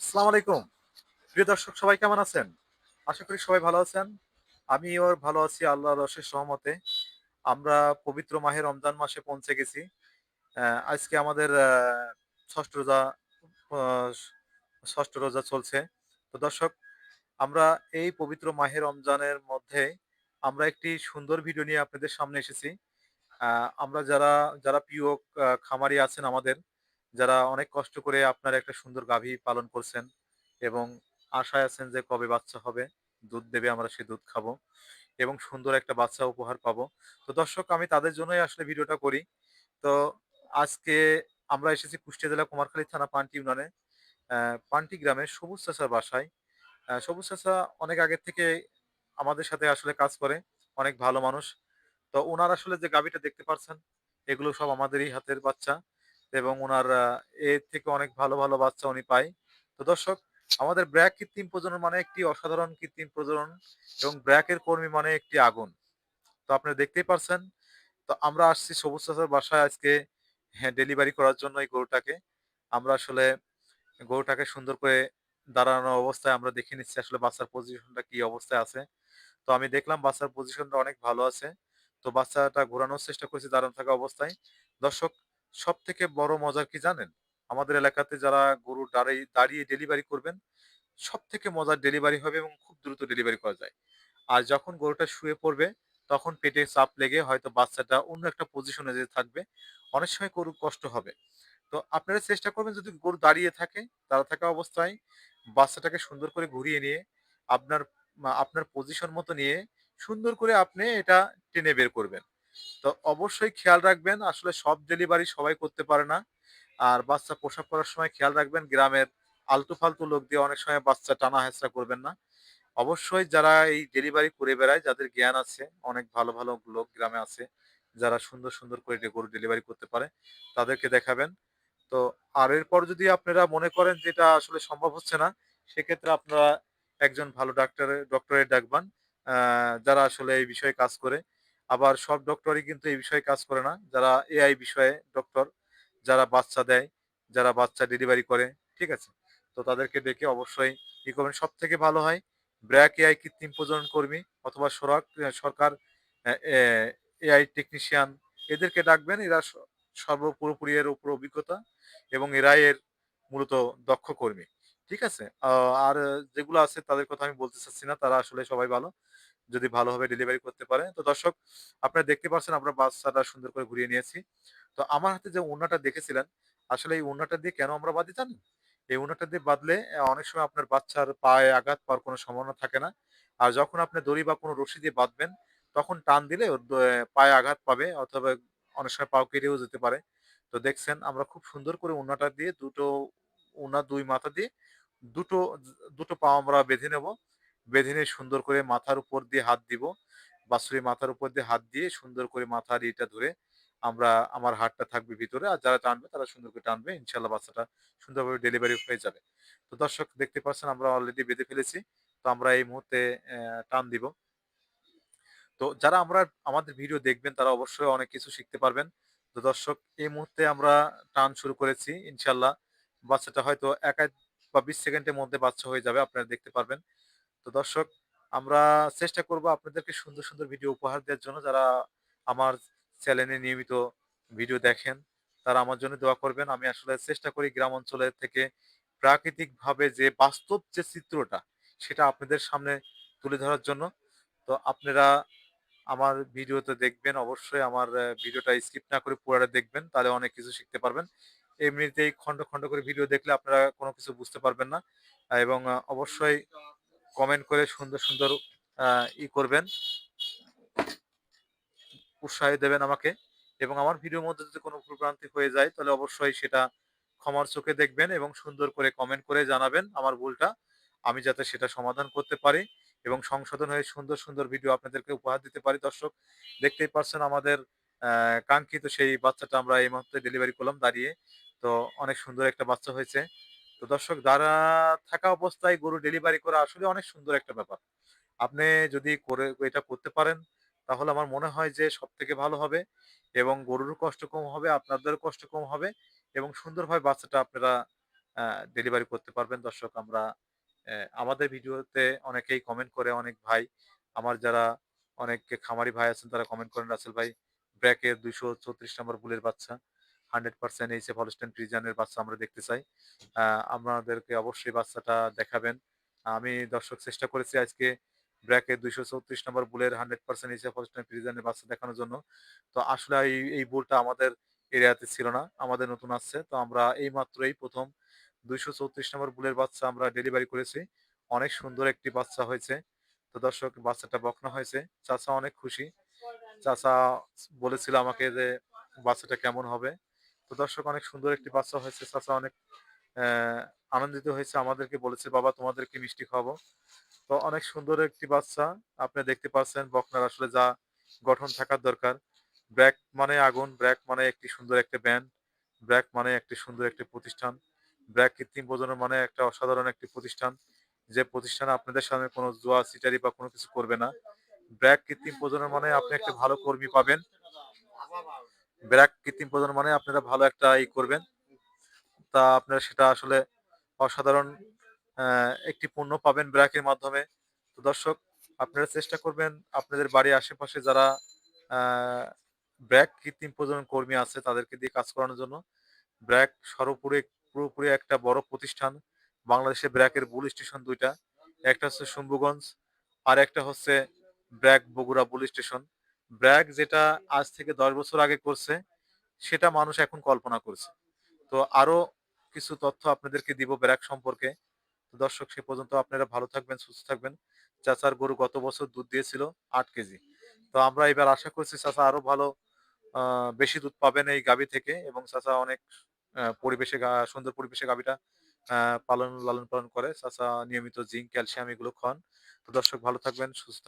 আসসালামু আলাইকুম। প্রিয় দর্শক সবাই কেমন আছেন? আশা করি সবাই ভালো আছেন। আমিও ভালো আছি আল্লাহর অশেষ রহমতে। আমরা পবিত্র মাহে রমজান মাসে পৌঁছে গেছি। আজকে আমাদের ৬ষ্ঠ রোজা আ ৬ষ্ঠ রোজা চলছে। তো দর্শক আমরা এই পবিত্র মাহে রমজানের মধ্যে আমরা একটি সুন্দর ভিডিও নিয়ে আপনাদের সামনে এসেছি। আ আমরা যারা প্রিয় খামারি আছেন আমাদের, যারা অনেক কষ্ট করে আপনার একটা সুন্দর গাভী পালন করছেন এবং আশায় আছেন যে কবে বাচ্চা হবে, দুধ দেবে আমরা সেই দুধ খাবো এবং সুন্দর একটা বাচ্চা উপহার পাবো। তো দর্শক আমি তাদের জন্যই আসলে ভিডিওটা করি। তো আজকে আমরা এসেছি কুষ্টিয়া জেলা কুমারখালী থানা পান্টি ইউনিয়নে পান্টি গ্রামে সবুজ চাচার বাসায়। সবুজ চাচা অনেক আগের থেকে আমাদের সাথে আসলে কাজ করে। অনেক ভালো মানুষ। তো উনার আসলে যে গাভীটা দেখতে পারছেন, এগুলো সব আমাদেরই হাতের বাচ্চা এবং উনার এর থেকে অনেক ভালো, ভালো বাচ্চা উনি পায়। তো দর্শক, আমাদের ব্র্যাক কৃত্রিম প্রজনন মানে একটি অসাধারণ কৃত্রিম প্রজনন এবং ব্র্যাকের কর্মী মানে একটি আগুন। তো আপনারা দেখতেই পারছেন। তো আমরা আসছি সবুজ চাচার বাসায় আজকে হ্যাঁ, ডেলিভারি করার জন্য এই গরুটাকে। আমরা আসলে গরুটাকে সুন্দর করে দাঁড়ানো অবস্থায় আমরা দেখে নিচ্ছি আসলে বাচ্চার পজিশনটা কি অবস্থায় আছে। তো আমি দেখলাম বাচ্চার পজিশনটা অনেক ভালো আছে। তো বাচ্চাটা ঘোরানোর চেষ্টা করেছি দাঁড়ানো থাকা অবস্থায়। দর্শক সবথেকে বড় মজার কি জানেন? আমাদের এলাকাতে যারা গরু দাঁড়িয়ে ডেলিভারি করবেন, সবথেকে মজার ডেলিভারি হবে এবং খুব দ্রুত ডেলিভারি করা যায়। আর যখন গরুটা শুয়ে পড়বে, তখন পেটে চাপ লেগে হয়তো বাচ্চাটা অন্য একটা পজিশনে যেয়ে থাকবে। অনেক সময় গরুর কষ্ট হবে। তো আপনারা চেষ্টা করবেন যদি গরু দাঁড়িয়ে থাকে, দাঁড়া থাকা অবস্থায় বাচ্চাটাকে সুন্দর করে ঘুরিয়ে নিয়ে আপনার আপনার পজিশন মতো নিয়ে সুন্দর করে আপনি এটা টেনে বের করবেন। তো অবশ্যই খেয়াল রাখবেন আসলে সব ডেলিভারি সবাই করতে পারে না। আর বাচ্চা প্রসব করার সময় খেয়াল রাখবেন গ্রামের আলতু-ফালতু লোক দিয়ে অনেক সময় বাচ্চা টানা হেঁচড়া করবেন না। অবশ্যই যারা এই ডেলিভারি করে বেড়ায়, যাদের জ্ঞান আছে, অনেক ভালো, ভালো লোক গ্রামে আছে, যারা সুন্দর, সুন্দর করে গরু ডেলিভারি করতে পারে, তাদেরকে দেখাবেন। তো আর এরপর যদি আপনারা মনে করেন যে এটা আসলে সম্ভব হচ্ছে না, সেক্ষেত্রে আপনারা একজন ভালো ডক্টরের ডাকবান, আ যারা আসলে এই বিষয়ে কাজ করে। আবার সব ডক্টরই কিন্তু এই বিষয়ে কাজ করে না। যারা এআই বিষয়ে ডক্টর, যারা বাচ্চা দেয়, যারা বাচ্চা ডেলিভারি করে, ঠিক আছে? তো তাদেরকে ডেকে অবশ্যই ই করবেন। সবথেকে ভালো হয় ব্র্যাক এআই কৃত্রিম প্রজনন কর্মী অথবা সরকার এ এআই টেকনিশিয়ান এদেরকে ডাকবেন। এরা পুরোপুরি এর উপর অভিজ্ঞতা এবং এরাই এর মূলত দক্ষ কর্মী। ঠিক আছে? আর যেগুলো আছে তাদের কথা আমি বলতে চাচ্ছি না। তারা আসলে সবাই ভালো। যদি ভালোভাবে ডেলিভারি করতে পারে। তো দর্শক আপনারা দেখতে পাচ্ছেন আমরা বাচ্চাটা সুন্দর করে ঘুরিয়ে নিয়েছি। তো আমার হাতে যে ওড়নাটা দেখেছিলেন, আসলে এই ওড়নাটা দিয়ে কেন আমরা বাঁধি জানেন? এই ওড়নাটা দিয়ে বাঁধলে অনেক সময় আপনার বাচ্চার পায়ে আঘাত পাওয়ার কোনো সম্ভাবনা থাকে না। আর যখন আপনি দড়ি বা কোনো রশি দিয়ে বাঁধবেন, তখন টান দিলে ওর পায়ে আঘাত পাবে অথবা অনেক সময় পাও কেটেও যেতে পারে। তো দেখছেন আমরা খুব সুন্দর করে ওড়নাটা দিয়ে ওড়নার ২ মাথা দিয়ে দুটো দুটো পা আমরা বেঁধে নেব। বেঁধে নিয়ে সুন্দর করে মাথার উপর দিয়ে হাত দিব। বাছুরের মাথার উপর দিয়ে হাত দিয়ে সুন্দর করে মাথার ইটা ধরে আমার হাতটা থাকবে ভিতরে। আর যারা টানবে তারা সুন্দর করে টানবে। ইনশাআল্লাহ বাচ্চাটা সুন্দরভাবে ডেলিভারি হয়ে যাবে। তো দর্শক দেখতে পাচ্ছেন আমরা অলরেডি বেঁধে ফেলেছি। তো আমরা এই মুহূর্তে টান দিব। তো যারা আমাদের ভিডিও দেখবেন তারা অবশ্যই অনেক কিছু শিখতে পারবেন। তো দর্শক এই মুহূর্তে আমরা টান শুরু করেছি। ইনশাআল্লাহ বাচ্চাটা হয়তো ১ বা ২০ সেকেন্ডের মধ্যে বাচ্চা হয়ে যাবে। আপনারা দেখতে পারবেন। তো দর্শক আমরা চেষ্টা করব আপনাদেরকে সুন্দর, সুন্দর ভিডিও উপহার দেওয়ার জন্য। যারা আমার চ্যানেলে নিয়মিত ভিডিও দেখেন, তারা আমার জন্য দোয়া করবেন। আমি আসলে চেষ্টা করি গ্রাম অঞ্চলের থেকে প্রাকৃতিকভাবে যে বাস্তব যে চিত্রটা, সেটা আপনাদের সামনে তুলে ধরার জন্য। তো আপনারা আমার ভিডিওতে দেখবেন অবশ্যই আমার ভিডিওটা স্কিপ না করে পুরাটা দেখবেন। তাহলে অনেক কিছু শিখতে পারবেন। এমনিতেই খন্ড, খন্ড করে ভিডিও দেখলে আপনারা কোনো কিছু বুঝতে পারবেন না। এবং অবশ্যই কমেন্ট করে সুন্দর, সুন্দর আ করবেন, উৎসাহ দেবেন আমাকে। এবং আমার ভিডিওর মধ্যে যদি কোনো ভুলভ্রান্তি হয়ে যায় তাহলে অবশ্যই সেটা ক্ষমার চোখে দেখবেন এবং সুন্দর করে কমেন্ট করে জানাবেন আমার ভুলটা। আমি যাতে সেটা সমাধান করতে পারি এবং সংশোধন হয়ে সুন্দর, সুন্দর ভিডিও আপনাদেরকে উপহার দিতে পারি। দর্শক দেখতেই পারছেন আমাদের কাঙ্ক্ষিত সেই বাচ্চাটা আমরা এই মুহূর্তে ডেলিভারি করলাম দাঁড়িয়ে। তো অনেক সুন্দর একটা বাচ্চা হয়েছে। তো দর্শক দাঁড়া থাকা অবস্থায় গরু ডেলিভারি করা আসলে অনেক সুন্দর একটা ব্যাপার। আপনি যদি এটা করতে পারেন, তাহলে আমার মনে হয় যে সবথেকে ভালো হবে এবং গরুরও কষ্ট কম হবে, আপনাদেরও কষ্ট কম হবে এবং সুন্দরভাবে বাচ্চাটা আপনারা ডেলিভারি করতে পারবেন। দর্শক আমরা আমাদের ভিডিওতে অনেকেই কমেন্ট করে, অনেক ভাই আমার যারা অনেক খামারি ভাই আছেন তারা কমেন্ট করেন, রাসেল ভাই ব্র্যাকের 234 নম্বর বুলের বাচ্চা 100% এইচএফ হলস্টাইন ফ্রিজিয়ানের বাচ্চা আমরা দেখতে চাই। আপনাদেরকে অবশ্যই বাচ্চাটা দেখাবেন। আমি দর্শক চেষ্টা করেছি আজকে ব্র্যাকের 234 নম্বর বুলের 100% এইচএফ হলস্টাইন ফ্রিজিয়ানের বাচ্চা দেখানোর জন্য। তো আসলে এই বুলটা আমাদের এরিয়াতে ছিল না। আমাদের নতুন আসছে। তো আমরা এইমাত্রই ১ম ২৩৪ নম্বর বুলের বাচ্চা আমরা ডেলিভারি করেছি। অনেক সুন্দর একটি বাচ্চা হয়েছে। তো দর্শক বাচ্চাটা বকনা হয়েছে। চাচা অনেক খুশি। চাচা বলেছিল আমাকে যে বাচ্চাটা কেমন হবে। তো দর্শক অনেক সুন্দর একটি বাচ্চা হয়েছে। চাচা অনেক অ্যা আনন্দিত হয়েছে। আমাদেরকে বলেছে, "বাবা তোমাদেরকে মিষ্টি খাওয়াবো।" তো অনেক সুন্দর একটি বাচ্চা। আপনি দেখতে পাচ্ছেন বকনার আসলে যা গঠন থাকার দরকার। ব্র্যাক মানে আগুন, ব্র্যাক মানে একটি সুন্দর একটা ব্যান্ড, ব্র্যাক মানে একটি সুন্দর একটি প্রতিষ্ঠান। ব্র্যাক কৃত্রিম প্রজনন মানে একটা অসাধারণ একটি প্রতিষ্ঠান। যে প্রতিষ্ঠান আপনাদের সামনে কোনো জুয়া, সিটারি বা কোনো কিছু করবে না। ব্র্যাক কৃত্রিম প্রজনন মানে আপনি একটা ভালো কর্মী পাবেন। ব্র্যাক কৃত্রিম প্রজনন মানে আপনারা ভালো একটা করবেন। তা আপনারা সেটা আসলে অসাধারণ একটি পণ্য পাবেন ব্র্যাকের মাধ্যমে। তো দর্শক আপনারা চেষ্টা করবেন আপনাদের বাড়ির আশেপাশে যারা আ ব্র্যাক কৃত্রিম প্রজনন কর্মী আছে তাদেরকে দিয়ে কাজ করানোর জন্য। ব্র্যাক পুরোপুরি একটা বড় প্রতিষ্ঠান। বাংলাদেশে ব্র্যাকের বুল স্টেশন ২ টা। একটা হচ্ছে শম্ভুগঞ্জ, আরেকটা হচ্ছে ব্র্যাক বগুড়া বুল স্টেশন। ব্র্যাক যেটা আজ থেকে ১০ বছর আগে করছে, সেটা মানুষ এখন কল্পনা করছে। তো আরো কিছু তথ্য আপনাদেরকে দিব ব্র্যাক সম্পর্কে। তো দর্শক সে পর্যন্ত আপনারা ভালো থাকবেন, সুস্থ থাকবেন। চাচার গরু গত বছর দুধ দিয়েছিল ৮ কেজি। তো আমরা এবার আশা করছি চাচা আরো ভালো আ বেশি দুধ পাবেন এই গাভী থেকে এবং চাচা অনেক পরিবেশে সুন্দর পরিবেশে গাভীটা আ লালন-পালন করে। চাচা নিয়মিত জিঙ্ক, ক্যালসিয়াম এগুলো খাওয়ান। তো দর্শক ভালো থাকবেন, সুস্থ থাকবেন।